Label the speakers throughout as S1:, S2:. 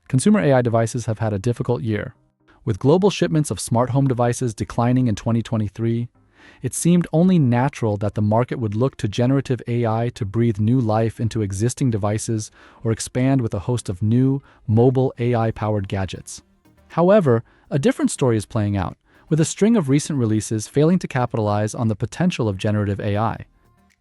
S1: Consumer AI devices have had a difficult year. With global shipments of smart home devices declining in 2023, it seemed only natural that the market would look to generative AI to breathe new life into existing devices or expand with a host of new, mobile AI-powered gadgets. However, a different story is playing out, with a string of recent releases failing to capitalize on the potential of generative AI.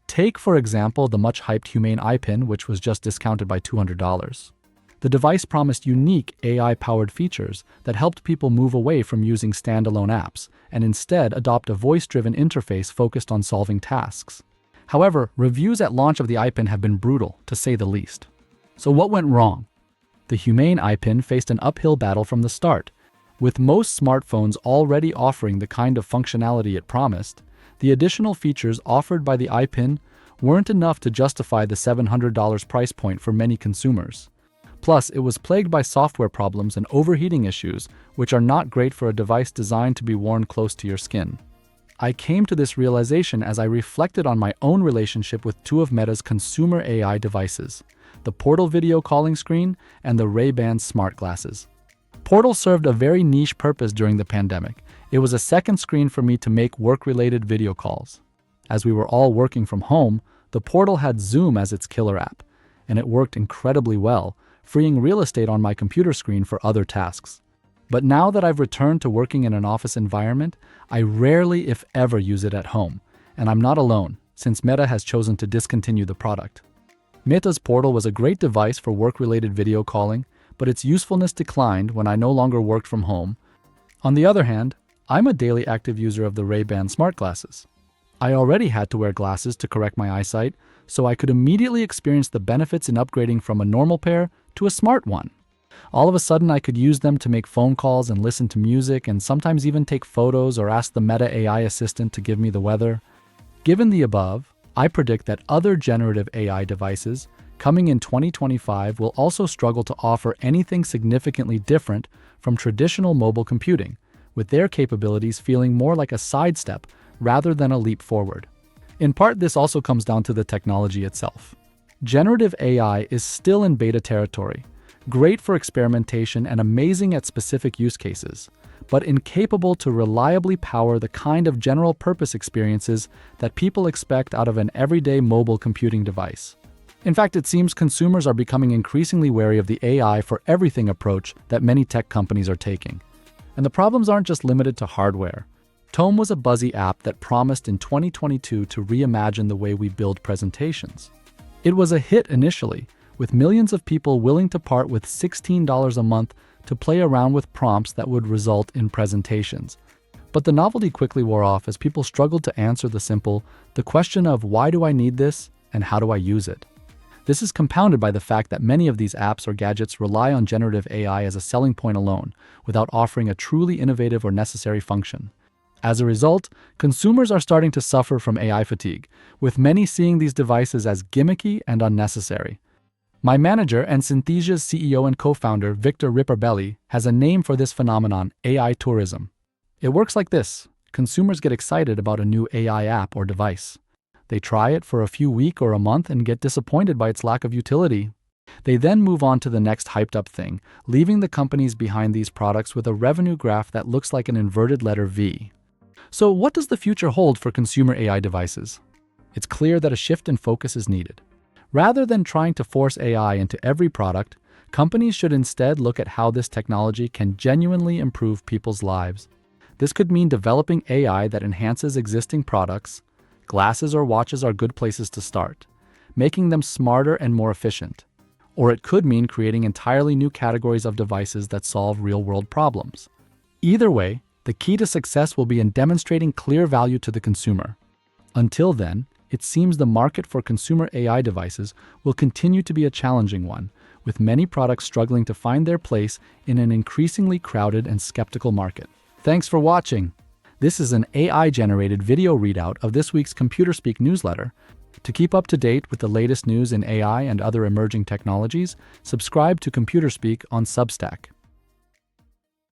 S1: Take, for example, the much-hyped Humane eye pin, which was just discounted by $200. The device promised unique AI-powered features that helped people move away from using standalone apps and instead adopt a voice-driven interface focused on solving tasks. However, reviews at launch of the eye pin have been brutal, to say the least. So what went wrong? The Humane eye pin faced an uphill battle from the start. With most smartphones already offering the kind of functionality it promised, the additional features offered by the eye pin weren't enough to justify the $700 price point for many consumers. Plus, it was plagued by software problems and overheating issues, which are not great for a device designed to be worn close to your skin. I came to this realization as I reflected on my own relationship with two of Meta's consumer AI devices, the Portal video calling screen and the Ray-Ban smart glasses. Portal served a very niche purpose during the pandemic. It was a second screen for me to make work-related video calls. As we were all working from home, the Portal had Zoom as its killer app, and it worked incredibly well, freeing real estate on my computer screen for other tasks. But now that I've returned to working in an office environment, I rarely, if ever, use it at home. And I'm not alone, since Meta has chosen to discontinue the product. Meta's Portal was a great device for work-related video calling, but its usefulness declined when I no longer worked from home. On the other hand, I'm a daily active user of the Ray-Ban smart glasses. I already had to wear glasses to correct my eyesight, so I could immediately experience the benefits in upgrading from a normal pair to a smart one. All of a sudden, I could use them to make phone calls and listen to music and sometimes even take photos or ask the Meta AI assistant to give me the weather. Given the above, I predict that other generative AI devices coming in 2025 will also struggle to offer anything significantly different from traditional mobile computing, with their capabilities feeling more like a sidestep rather than a leap forward. In part, this also comes down to the technology itself. Generative AI is still in beta territory, great for experimentation and amazing at specific use cases, but incapable to reliably power the kind of general-purpose experiences that people expect out of an everyday mobile computing device. In fact, it seems consumers are becoming increasingly wary of the AI for everything approach that many tech companies are taking. And the problems aren't just limited to hardware. Tome was a buzzy app that promised in 2022 to reimagine the way we build presentations. It was a hit initially, with millions of people willing to part with $16 a month to play around with prompts that would result in presentations. But the novelty quickly wore off as people struggled to answer the question of why do I need this and how do I use it? This is compounded by the fact that many of these apps or gadgets rely on generative AI as a selling point alone, without offering a truly innovative or necessary function. As a result, consumers are starting to suffer from AI fatigue, with many seeing these devices as gimmicky and unnecessary. My manager and Synthesia's CEO and co-founder, Victor Ripperbelli, has a name for this phenomenon: AI tourism. It works like this. Consumers get excited about a new AI app or device. They try it for a few weeks or a month and get disappointed by its lack of utility. They then move on to the next hyped-up thing, leaving the companies behind these products with a revenue graph that looks like an inverted letter V. So what does the future hold for consumer AI devices? It's clear that a shift in focus is needed. Rather than trying to force AI into every product, companies should instead look at how this technology can genuinely improve people's lives. This could mean developing AI that enhances existing products. Glasses or watches are good places to start, making them smarter and more efficient. Or it could mean creating entirely new categories of devices that solve real-world problems. Either way, the key to success will be in demonstrating clear value to the consumer. Until then, it seems the market for consumer AI devices will continue to be a challenging one, with many products struggling to find their place in an increasingly crowded and skeptical market. Thanks for watching. This is an AI-generated video readout of this week's Computer Speak newsletter. To keep up to date with the latest news in AI and other emerging technologies, subscribe to Computer Speak on Substack.